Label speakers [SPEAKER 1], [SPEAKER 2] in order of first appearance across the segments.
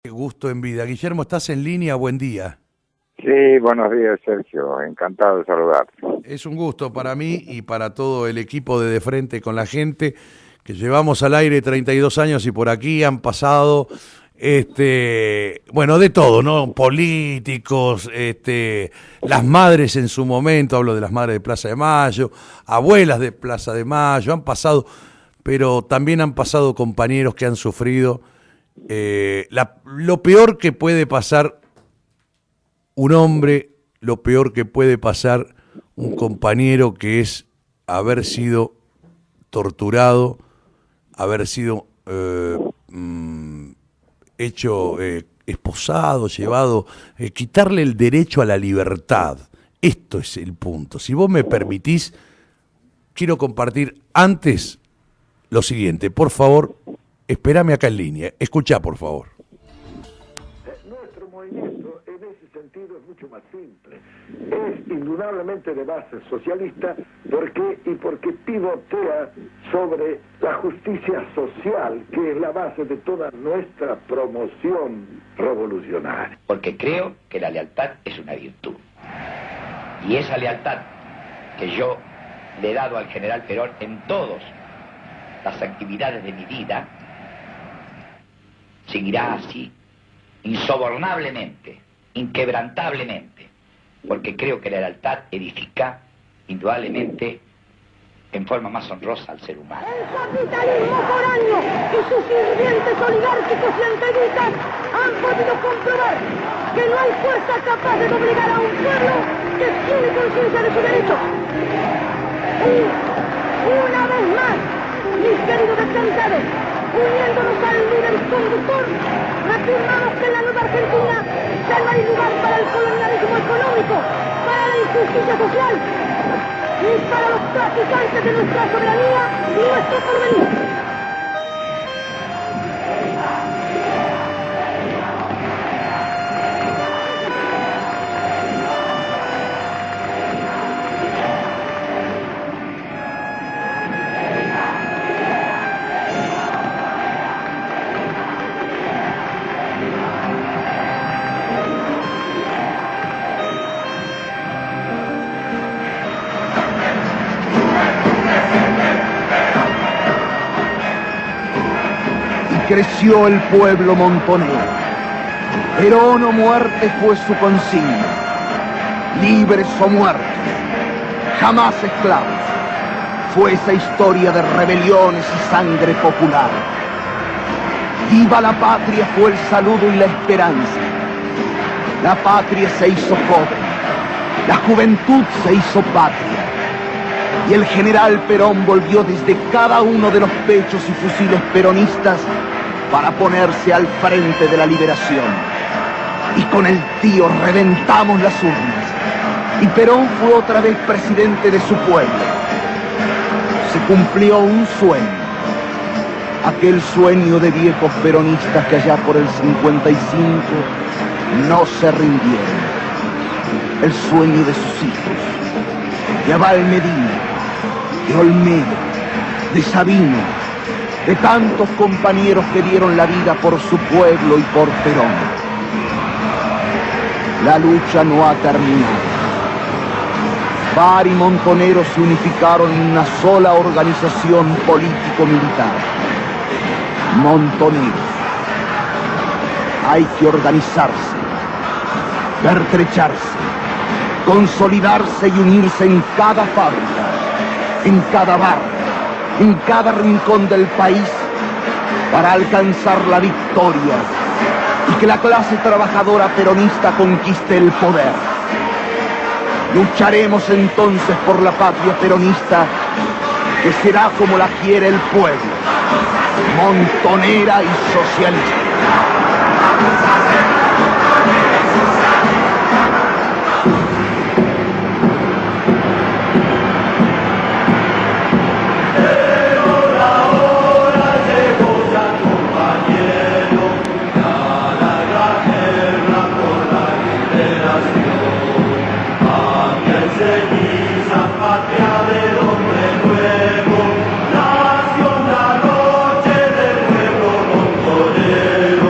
[SPEAKER 1] Qué gusto en vida. Guillermo, ¿estás en línea? Buen día.
[SPEAKER 2] Sí, buenos días, Sergio. Encantado de saludarte.
[SPEAKER 1] Es un gusto para mí y para todo el equipo de Frente con la Gente, que llevamos al aire 32 años y por aquí han pasado, bueno, de todo, ¿no? Políticos, las madres en su momento, hablo de las madres de Plaza de Mayo, abuelas de Plaza de Mayo, han pasado, pero también han pasado compañeros que han sufrido lo peor que puede pasar un hombre, lo peor que puede pasar un compañero, que es haber sido torturado, haber sido hecho, esposado, llevado, quitarle el derecho a la libertad. Esto es el punto. Si vos me permitís, quiero compartir antes lo siguiente. Por favor, espérame acá en línea. Escuchá, por favor.
[SPEAKER 3] Nuestro movimiento en ese sentido es mucho más simple. Es indudablemente de base socialista porque pivotea sobre la justicia social, que es la base de toda nuestra promoción revolucionaria.
[SPEAKER 4] Porque creo que la lealtad es una virtud. Y esa lealtad que yo le he dado al general Perón en todas las actividades de mi vida, seguirá así, insobornablemente, inquebrantablemente, porque creo que la lealtad edifica indudablemente en forma más honrosa al ser humano.
[SPEAKER 5] El capitalismo foráneo y sus sirvientes oligárquicos y antenistas han podido comprobar que no hay fuerza capaz de doblegar a un pueblo que tiene conciencia de sus derechos. Y una vez más, mis queridos descentrales, uniéndonos al líder conductor, afirmamos que en la nueva Argentina ya no hay lugar para el colonialismo económico, para la injusticia social, ni para los traficantes de nuestra soberanía y nuestro porvenir.
[SPEAKER 6] Creció el pueblo montonero. Perón o muerte fue su consigna. Libres o muertos, jamás esclavos. Fue esa historia de rebeliones y sangre popular. Viva la patria fue el saludo y la esperanza. La patria se hizo joven, la juventud se hizo patria. Y el general Perón volvió desde cada uno de los pechos y fusiles peronistas para ponerse al frente de la liberación. Y con el tío reventamos las urnas. Y Perón fue otra vez presidente de su pueblo. Se cumplió un sueño. Aquel sueño de viejos peronistas que allá por el 55 no se rindieron. El sueño de sus hijos, de Abal Medina, de Olmedo, de Sabino, de tantos compañeros que dieron la vida por su pueblo y por Perón. La lucha no ha terminado. Par y Montoneros se unificaron en una sola organización político-militar. Montoneros. Hay que organizarse, pertrecharse, consolidarse y unirse en cada fábrica, en cada barrio, en cada rincón del país, para alcanzar la victoria y que la clase trabajadora peronista conquiste el poder. Lucharemos entonces por la patria peronista, que será como la quiere el pueblo, montonera y socialista.
[SPEAKER 7] Nació la noche del pueblo montonero.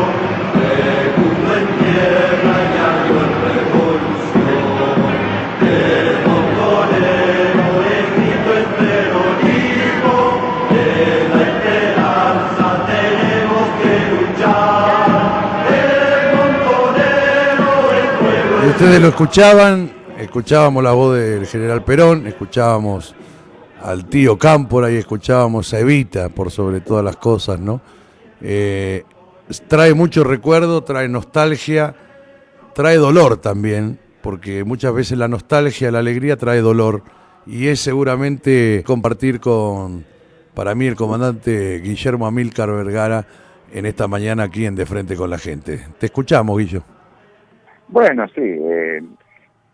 [SPEAKER 1] Ustedes lo escuchábamos la voz del general Perón, escuchábamos al tío Cámpora y escuchábamos a Evita, por sobre todas las cosas, ¿no? Trae mucho recuerdo, trae nostalgia, trae dolor también, porque muchas veces la nostalgia, la alegría trae dolor, y es seguramente compartir para mí, el comandante Guillermo Amílcar Vergara en esta mañana aquí en De Frente con la Gente. Te escuchamos, Guillo.
[SPEAKER 2] Bueno, sí,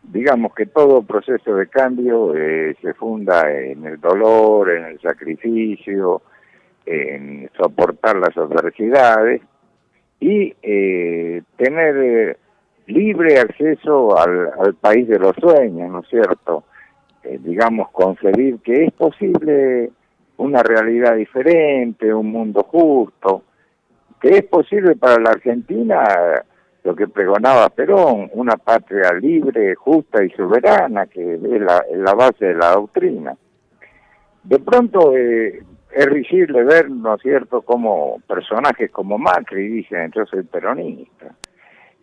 [SPEAKER 2] digamos que todo proceso de cambio se funda en el dolor, en el sacrificio, en soportar las adversidades y tener libre acceso al país de los sueños, ¿no es cierto? Digamos, concebir que es posible una realidad diferente, un mundo justo, que es posible para la Argentina lo que pregonaba Perón, una patria libre, justa y soberana, que es la base de la doctrina. De pronto es risible ver, ¿no es cierto?, como personajes como Macri dicen, yo soy peronista.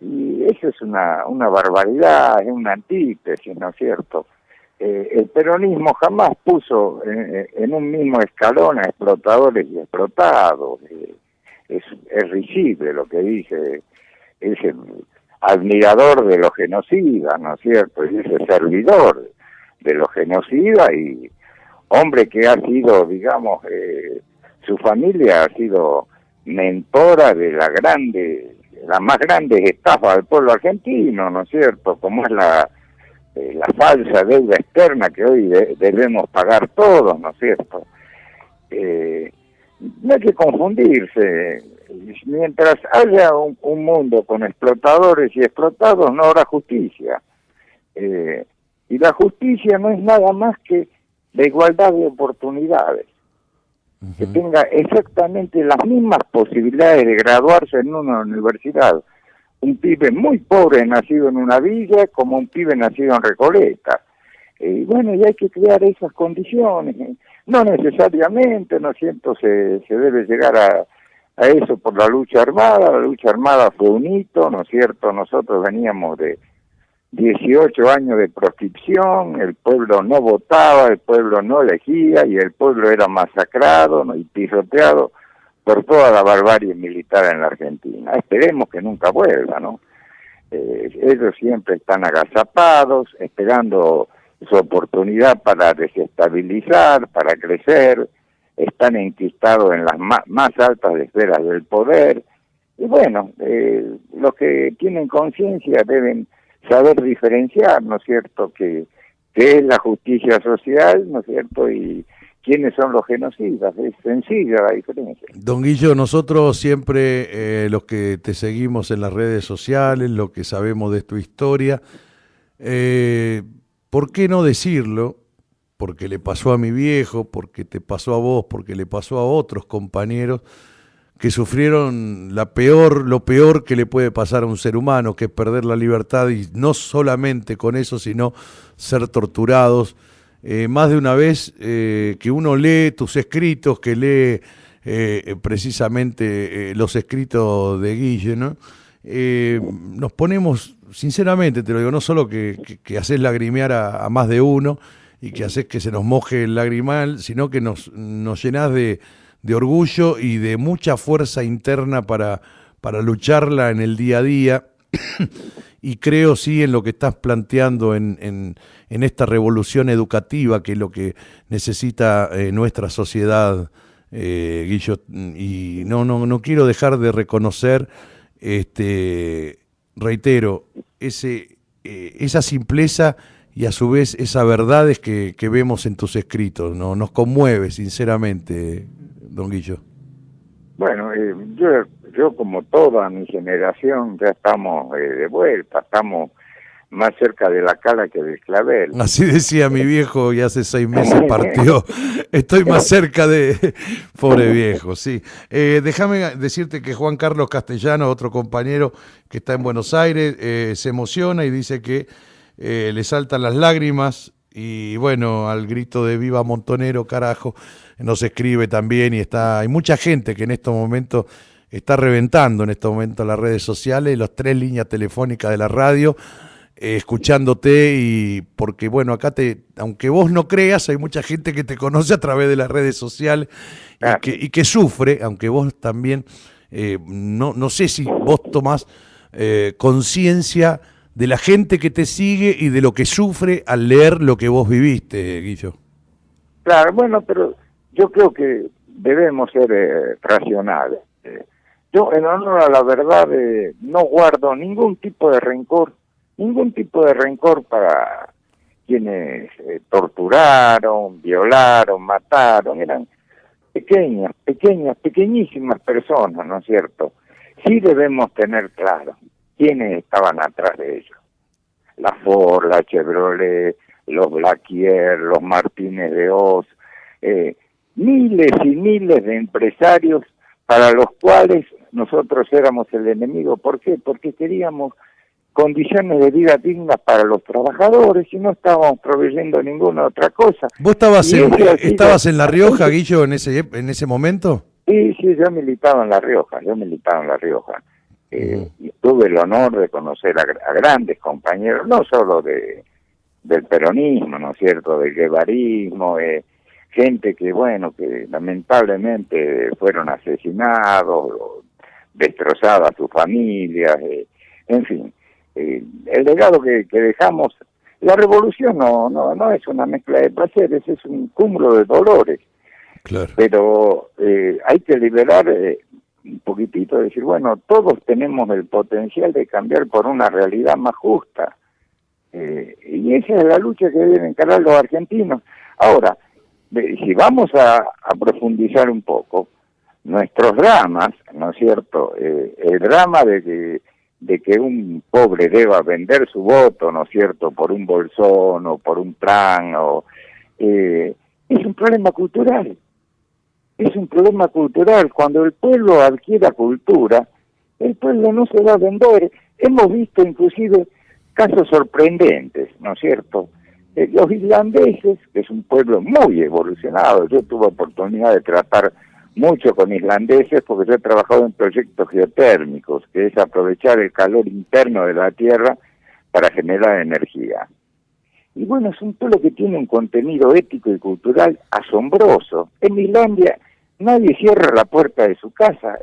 [SPEAKER 2] Y eso es una barbaridad, es una antítesis, ¿no es cierto? El peronismo jamás puso en un mismo escalón a explotadores y explotados. Es risible lo que dice, es el admirador de los genocidas, ¿no es cierto? Y es el servidor de los genocidas y hombre que ha sido, digamos, su familia ha sido mentora de la más grande estafa del pueblo argentino, ¿no es cierto? Como es la falsa deuda externa que hoy debemos pagar todos, ¿no es cierto? No hay que confundirse. Mientras haya un mundo con explotadores y explotados, no habrá justicia. Y la justicia no es nada más que la igualdad de oportunidades. Uh-huh. Que tenga exactamente las mismas posibilidades de graduarse en una universidad un pibe muy pobre nacido en una villa como un pibe nacido en Recoleta. Y bueno, y hay que crear esas condiciones. No necesariamente, ¿no es cierto?, se debe llegar a eso por la lucha armada fue un hito, ¿no es cierto?, nosotros veníamos de 18 años de proscripción, el pueblo no votaba, el pueblo no elegía y el pueblo era masacrado, ¿no?, y pisoteado por toda la barbarie militar en la Argentina. Esperemos que nunca vuelva, ¿no? Ellos siempre están agazapados, esperando su oportunidad para desestabilizar, para crecer, están enquistados en las más altas esferas del poder. Y bueno, los que tienen conciencia deben saber diferenciar, ¿no es cierto?, que es la justicia social, ¿no es cierto?, y quiénes son los genocidas. Es sencilla la diferencia.
[SPEAKER 1] Don Guillo, nosotros siempre, los que te seguimos en las redes sociales, lo que sabemos de tu historia, ¿por qué no decirlo? Porque le pasó a mi viejo, porque te pasó a vos, porque le pasó a otros compañeros que sufrieron lo peor que le puede pasar a un ser humano, que es perder la libertad, y no solamente con eso, sino ser torturados. Más de una vez que uno lee tus escritos, que lee precisamente los escritos de Guille, ¿no? Nos ponemos, sinceramente te lo digo, no solo que haces lagrimear a más de uno y que haces que se nos moje el lagrimal, sino que nos llenás de orgullo y de mucha fuerza interna para lucharla en el día a día. Y creo sí en lo que estás planteando en esta revolución educativa, que es lo que necesita nuestra sociedad, Guillo, y no quiero dejar de reconocer, reitero, esa simpleza y a su vez esas verdades que vemos en tus escritos, ¿no? Nos conmueve sinceramente, don Guillo.
[SPEAKER 2] Bueno, yo como toda mi generación ya estamos de vuelta, estamos más cerca de la cala que del clavel.
[SPEAKER 1] Así decía mi viejo y hace 6 meses partió. Estoy más cerca de... Pobre viejo, sí. Déjame decirte que Juan Carlos Castellano, otro compañero que está en Buenos Aires, se emociona y dice que le saltan las lágrimas y bueno, al grito de viva Montonero, carajo, nos escribe también y hay mucha gente que en estos momentos está reventando en estos momentos las redes sociales, las 3 líneas telefónicas de la radio. escuchándote, y porque bueno, acá aunque vos no creas, hay mucha gente que te conoce a través de las redes sociales y que sufre, aunque vos también, no sé si vos tomás conciencia de la gente que te sigue y de lo que sufre al leer lo que vos viviste, Guillo.
[SPEAKER 2] Claro, bueno, pero yo creo que debemos ser racionales. Yo, en honor a la verdad, no guardo ningún tipo de rencor para quienes torturaron, violaron, mataron. Eran pequeñísimas personas, ¿no es cierto? Sí debemos tener claro quiénes estaban atrás de ellos. La Ford, la Chevrolet, los Blaquier, los Martínez de Oz, miles y miles de empresarios para los cuales nosotros éramos el enemigo. ¿Por qué? Porque queríamos condiciones de vida dignas para los trabajadores y no estábamos proveyendo ninguna otra cosa.
[SPEAKER 1] ¿Vos estabas en La Rioja, Guillo, en ese momento?
[SPEAKER 2] Sí, yo militaba en La Rioja, y tuve el honor de conocer a grandes compañeros, no solo del peronismo, ¿no es cierto?, del guevarismo, gente que lamentablemente fueron asesinados, destrozadas sus familias, en fin. El legado que dejamos, la revolución no es una mezcla de placeres, es un cúmulo de dolores.
[SPEAKER 1] Claro.
[SPEAKER 2] Pero hay que liberar un poquitito, decir, bueno, todos tenemos el potencial de cambiar por una realidad más justa. Y esa es la lucha que deben encarar los argentinos. Ahora, si vamos a profundizar un poco, nuestros dramas, ¿no es cierto? El drama de que un pobre deba vender su voto, ¿no es cierto?, por un bolsón o por un plan, es un problema cultural. Es un problema cultural. Cuando el pueblo adquiera cultura, el pueblo no se va a vender. Hemos visto inclusive casos sorprendentes, ¿no es cierto? Los islandeses, que es un pueblo muy evolucionado, yo tuve oportunidad de tratar mucho con islandeses porque yo he trabajado en proyectos geotérmicos, que es aprovechar el calor interno de la tierra para generar energía. Y bueno, es un pueblo que tiene un contenido ético y cultural asombroso. En Islandia nadie cierra la puerta de su casa,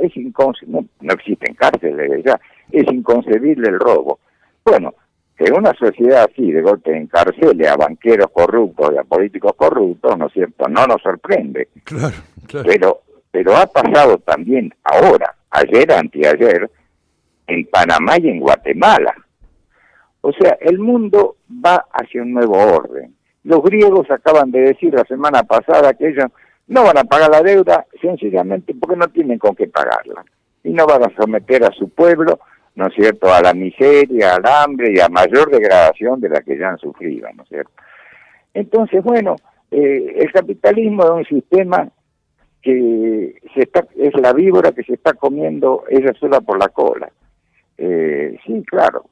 [SPEAKER 2] no existen cárceles ya, es inconcebible el robo. Bueno, que una sociedad así de golpe encarcele a banqueros corruptos y a políticos corruptos, ¿no es cierto?, no nos sorprende.
[SPEAKER 1] Claro.
[SPEAKER 2] Pero ha pasado también ahora, ayer, anteayer, en Panamá y en Guatemala. O sea, el mundo va hacia un nuevo orden. Los griegos acaban de decir la semana pasada que ellos no van a pagar la deuda sencillamente porque no tienen con qué pagarla. Y no van a someter a su pueblo, ¿no es cierto?, a la miseria, al hambre y a mayor degradación de la que ya han sufrido, ¿no es cierto? Entonces, bueno, el capitalismo es un sistema que es la víbora que se está comiendo ella sola por la cola. Sí, claro,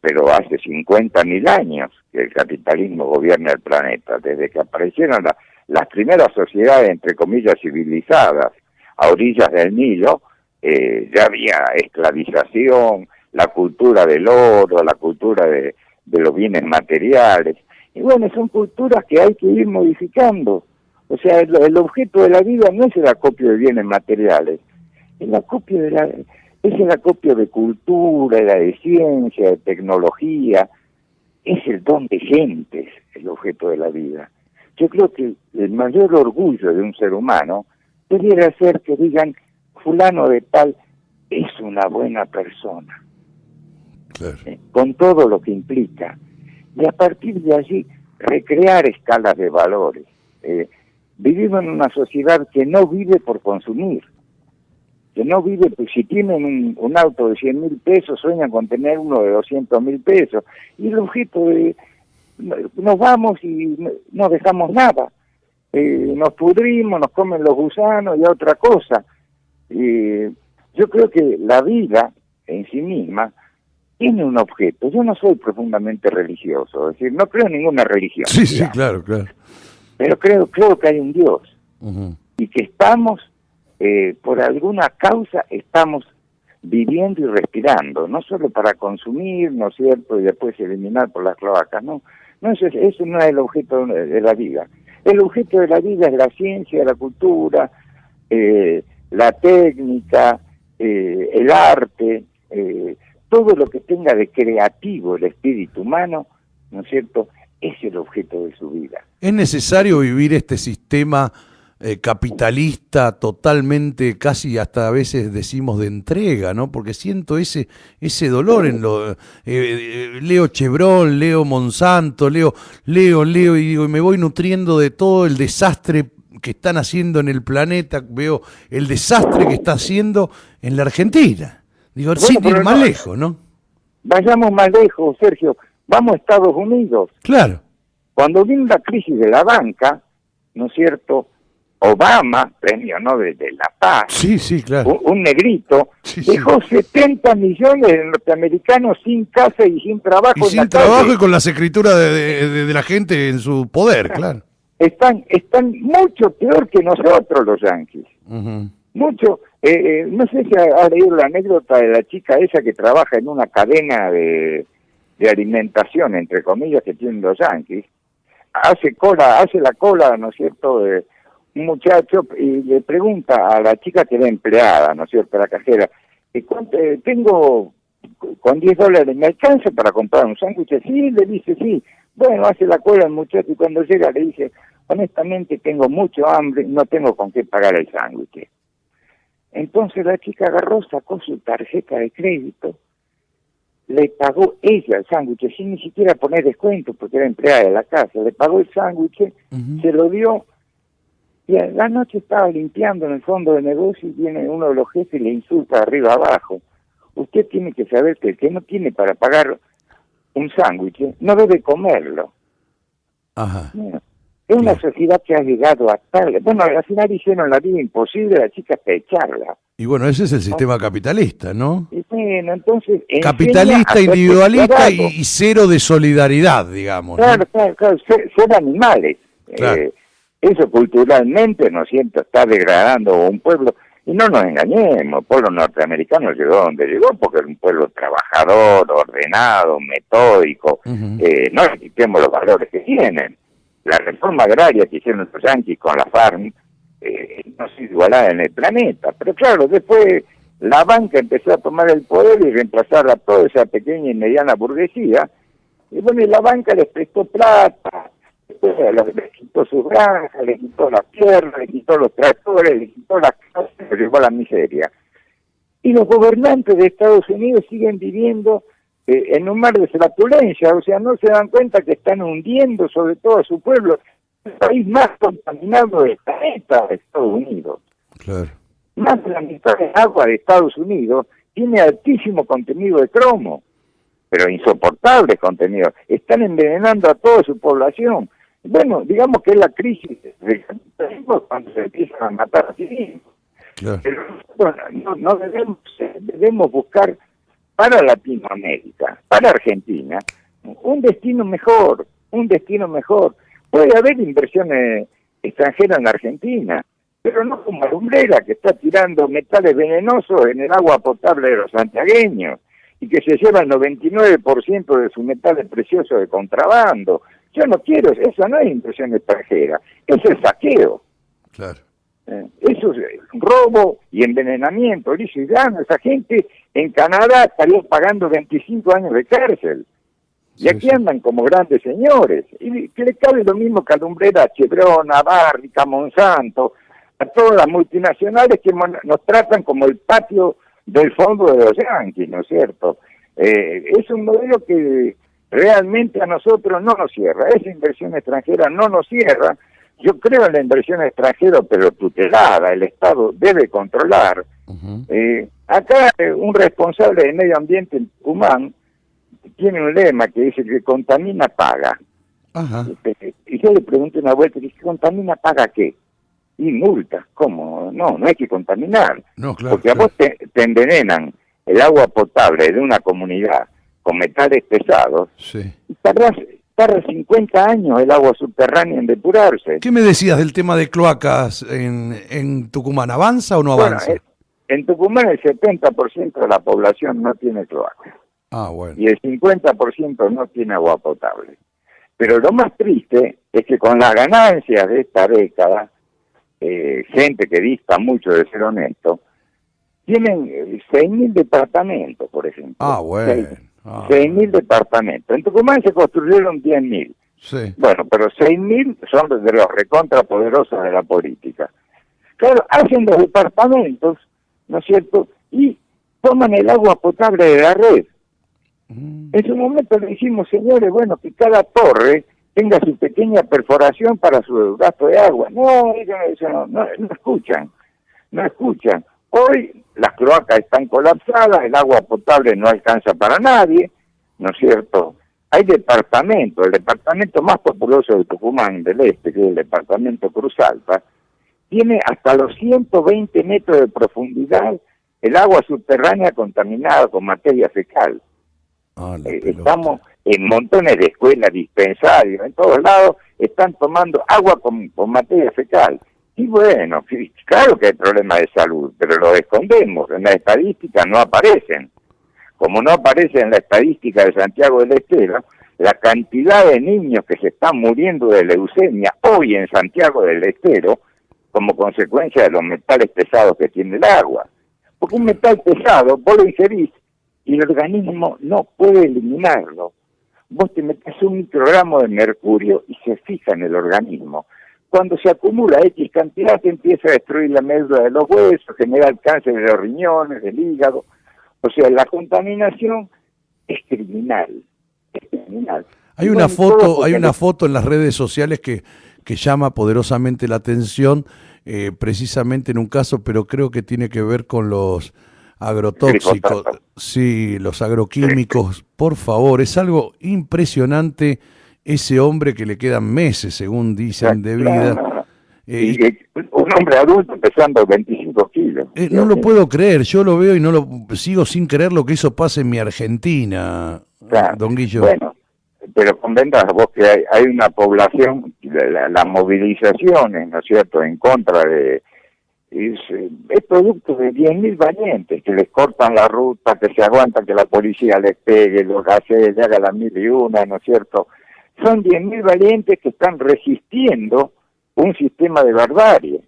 [SPEAKER 2] pero hace 50.000 años que el capitalismo gobierna el planeta, desde que aparecieron las primeras sociedades, entre comillas, civilizadas, a orillas del Nilo, ya había esclavización, la cultura del oro, la cultura de los bienes materiales. Y bueno, son culturas que hay que ir modificando. O sea, el objeto de la vida no es el acopio de bienes materiales, es el acopio de cultura, de ciencia, de tecnología, es el don de gentes el objeto de la vida. Yo creo que el mayor orgullo de un ser humano debiera ser que digan, fulano de tal es una buena persona,
[SPEAKER 1] claro,
[SPEAKER 2] con todo lo que implica, y a partir de allí recrear escalas de valores. Vivimos en una sociedad que no vive por consumir, que no vive, pues si tienen un auto de 100.000 pesos, sueñan con tener uno de 200.000 pesos, y el objeto de, nos vamos y no dejamos nada, nos pudrimos, nos comen los gusanos y otra cosa. Yo creo que la vida en sí misma tiene un objeto. Yo no soy profundamente religioso, es decir, no creo en ninguna religión.
[SPEAKER 1] Sí, sí, claro.
[SPEAKER 2] Pero creo que hay un Dios,
[SPEAKER 1] Uh-huh.
[SPEAKER 2] y que estamos, por alguna causa, estamos viviendo y respirando, no solo para consumir, ¿no es cierto?, y después eliminar por las cloacas, no. No, eso no es el objeto de la vida. El objeto de la vida es la ciencia, la cultura, la técnica, el arte, todo lo que tenga de creativo el espíritu humano, ¿no es cierto?, es el objeto de su vida.
[SPEAKER 1] ¿Es necesario vivir este sistema capitalista totalmente, casi hasta a veces decimos de entrega, ¿no? Porque siento ese dolor en lo... leo Chevron, leo Monsanto, leo y digo, y me voy nutriendo de todo el desastre que están haciendo en el planeta, veo el desastre que está haciendo en la Argentina. Digo, bueno, sin ir más lejos, ¿no?
[SPEAKER 2] Vayamos más lejos, Sergio. Vamos a Estados Unidos.
[SPEAKER 1] Claro.
[SPEAKER 2] Cuando vino la crisis de la banca, ¿no es cierto?, Obama, premio Nobel de la Paz,
[SPEAKER 1] sí, claro,
[SPEAKER 2] un negrito, dejó 70 millones de norteamericanos sin casa y sin trabajo.
[SPEAKER 1] Y sin trabajo y con las escrituras de la gente en su poder, claro.
[SPEAKER 2] Están mucho peor que nosotros los yanquis. Mucho. No sé si ha leído la anécdota de la chica esa que trabaja en una cadena de alimentación, entre comillas, que tienen los yanquis. Hace la cola, ¿no es cierto?, un muchacho, y le pregunta a la chica que era empleada, ¿no es cierto?, la cajera, tengo con $10, ¿me alcanza para comprar un sándwich? Sí, le dice, sí. Bueno, hace la cola el muchacho y cuando llega le dice, honestamente tengo mucho hambre, no tengo con qué pagar el sándwich. Entonces la chica agarró, sacó su tarjeta de crédito, le pagó ella el sándwich, sin ni siquiera poner descuento, porque era empleada de la casa, le pagó el sándwich, se lo dio. Y a la noche estaba limpiando en el fondo de negocio y viene uno de los jefes y le insulta arriba abajo. Usted tiene que saber que el que no tiene para pagar un sándwich no debe comerlo.
[SPEAKER 1] Ajá.
[SPEAKER 2] Bueno, es una sociedad que ha llegado a tal... Bueno, al final hicieron la vida imposible a la chica hasta echarla.
[SPEAKER 1] Y bueno, ese es el sistema capitalista, ¿no?
[SPEAKER 2] Y bueno, entonces...
[SPEAKER 1] Capitalista, individualista y cero de solidaridad, digamos.
[SPEAKER 2] Claro, ¿no? claro, ser animales.
[SPEAKER 1] Claro.
[SPEAKER 2] Eso culturalmente, ¿no es cierto?, está degradando un pueblo. Y no nos engañemos, el pueblo norteamericano llegó donde llegó porque era un pueblo trabajador, ordenado, metódico. No le quitemos los valores que tienen. La reforma agraria que hicieron los yanquis con la farm no se igualada en el planeta. Pero claro, después la banca empezó a tomar el poder y reemplazar a toda esa pequeña y mediana burguesía. Y bueno, y la banca les prestó plata, les quitó sus granjas, les quitó las tierras, les quitó los tractores, les quitó las casas, les llevó a la miseria. Y los gobernantes de Estados Unidos siguen viviendo en un mar de flatulencia, o sea, no se dan cuenta que están hundiendo sobre todo a su pueblo, el país más contaminado del planeta, de Estados Unidos.
[SPEAKER 1] Claro.
[SPEAKER 2] Más de la mitad del agua de Estados Unidos tiene altísimo contenido de cromo, pero insoportables contenidos. Están envenenando a toda su población. Bueno, digamos que es la crisis del capitalismo cuando se empiezan a matar a sí mismos.
[SPEAKER 1] Claro.
[SPEAKER 2] Pero no debemos buscar para Latinoamérica, para Argentina, un destino mejor. Puede haber inversiones extranjeras en Argentina, pero no como Lumbrera, que está tirando metales venenosos en el agua potable de los santiagueños y que se lleva el 99% de sus metales preciosos de contrabando. Yo no quiero, eso no es inversión extranjera, eso es saqueo.
[SPEAKER 1] Claro.
[SPEAKER 2] Eso es robo y envenenamiento, liso y llano. Esa gente en Canadá estaría pagando 25 años de cárcel. Y aquí andan como grandes señores. Y que le cabe lo mismo que a Lumbrera, a Chevron, a Barrick, a Monsanto, a todas las multinacionales que nos tratan como el patio del fondo de los yanquis, ¿no es cierto? Es un modelo que realmente a nosotros no nos cierra. Esa inversión extranjera no nos cierra. Yo creo en la inversión extranjera, pero tutelada. El Estado debe controlar. Acá un responsable de medio ambiente en Tucumán tiene un lema que dice que contamina paga.
[SPEAKER 1] Ajá.
[SPEAKER 2] Y yo le pregunto una vuelta, ¿y contamina paga qué? Y multa. ¿Cómo? No hay que contaminar.
[SPEAKER 1] No, claro,
[SPEAKER 2] porque a vos te envenenan el agua potable de una comunidad con metales pesados.
[SPEAKER 1] Sí.
[SPEAKER 2] Y tarda 50 años el agua subterránea en depurarse.
[SPEAKER 1] ¿Qué me decías del tema de cloacas en Tucumán? ¿Avanza o no avanza?
[SPEAKER 2] Bueno, En Tucumán el 70% de la población no tiene cloaca.
[SPEAKER 1] Bueno.
[SPEAKER 2] Y el 50% no tiene agua potable. Pero lo más triste es que con las ganancias de esta década, gente que dista mucho de ser honesto, tienen 6.000 departamentos, por ejemplo.
[SPEAKER 1] Bueno.
[SPEAKER 2] 6.000 departamentos. En Tucumán se construyeron 10.000.
[SPEAKER 1] Sí.
[SPEAKER 2] Bueno, pero 6.000 son de los recontrapoderosos de la política. Claro, hacen los departamentos, ¿no es cierto? Y toman el agua potable de la red. En su momento le dijimos, señores, bueno, que cada torre tenga su pequeña perforación para su gasto de agua. No, ellos no escuchan, no escuchan. Hoy las cloacas están colapsadas, el agua potable no alcanza para nadie, ¿no es cierto? Hay departamentos, el departamento más populoso de Tucumán del Este, que es el departamento Cruz Alta, tiene hasta los 120 metros de profundidad el agua subterránea contaminada con materia fecal. Estamos en montones de escuelas, dispensarios, en todos lados están tomando agua con materia fecal. Y bueno, claro que hay problemas de salud, pero lo escondemos, en la estadística no aparecen. Como no aparece en la estadística de Santiago del Estero, la cantidad de niños que se están muriendo de leucemia hoy en Santiago del Estero, como consecuencia de los metales pesados que tiene el agua. Porque un metal pesado, vos lo ingerís, y el organismo no puede eliminarlo. Vos te metés un microgramo de mercurio y se fija en el organismo. Cuando se acumula X cantidad, se empieza a destruir la médula de los huesos, genera el cáncer de los riñones, del hígado. O sea, la contaminación es criminal. Es criminal.
[SPEAKER 1] Hay una foto en las redes sociales que llama poderosamente la atención, precisamente en un caso, pero creo que tiene que ver con los agrotóxicos, sí, los agroquímicos. Sí. Por favor, es algo impresionante ese hombre que le quedan meses, según dicen, de vida.
[SPEAKER 2] Un hombre adulto pesando 25 kilos.
[SPEAKER 1] No lo puedo creer, yo lo veo y no lo sigo sin creer lo que eso pasa en mi Argentina, claro. Don Guillo.
[SPEAKER 2] Bueno, pero convendrás vos que hay una población, las movilizaciones, ¿no es cierto?, en contra de... Es producto de 10.000 valientes que les cortan la ruta, que se aguantan que la policía les pegue, los gases, le haga la 1001, ¿no es cierto? Son 10.000 valientes que están resistiendo un sistema de barbarie.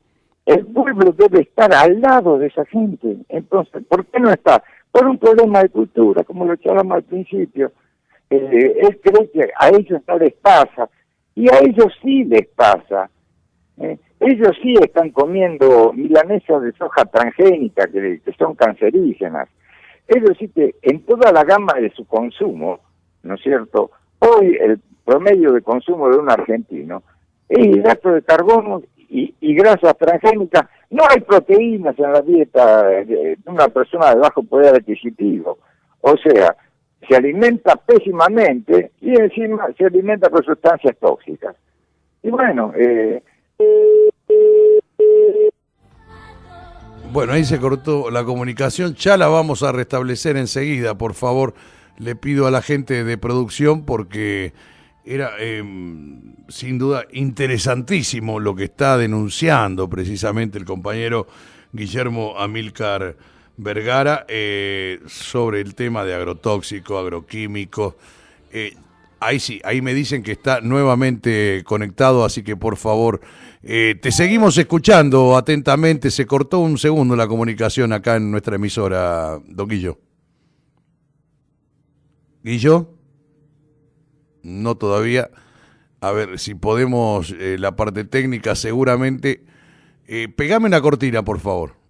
[SPEAKER 2] El pueblo debe estar al lado de esa gente. Entonces, ¿por qué no está? Por un problema de cultura, como lo echábamos al principio. Él cree que a ellos no les pasa, y a ellos sí les pasa. Ellos sí están comiendo milanesas de soja transgénica que son cancerígenas. Ellos sí que en toda la gama de su consumo, ¿no es cierto? Hoy el promedio de consumo de un argentino es hidrato de carbono y grasas transgénicas. No hay proteínas en la dieta de una persona de bajo poder adquisitivo. O sea, se alimenta pésimamente y encima se alimenta con sustancias tóxicas. Y bueno,
[SPEAKER 1] bueno, ahí se cortó la comunicación, ya la vamos a restablecer enseguida, por favor, le pido a la gente de producción porque era sin duda interesantísimo lo que está denunciando precisamente el compañero Guillermo Amílcar Vergara sobre el tema de agrotóxicos, agroquímicos. Ahí sí, ahí me dicen que está nuevamente conectado, así que por favor, te seguimos escuchando atentamente. Se cortó un segundo la comunicación acá en nuestra emisora, don Guillo. ¿Guillo? No todavía. A ver si podemos, la parte técnica seguramente. Pegame una cortina, por favor.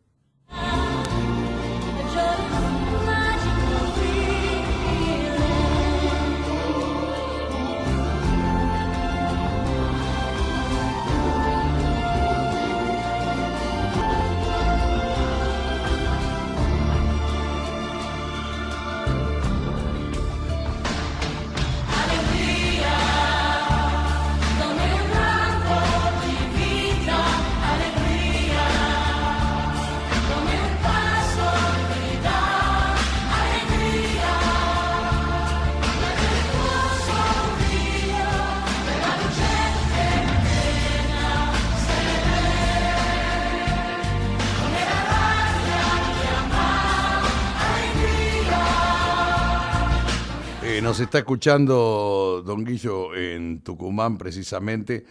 [SPEAKER 1] Nos está escuchando Don Guillo en Tucumán precisamente.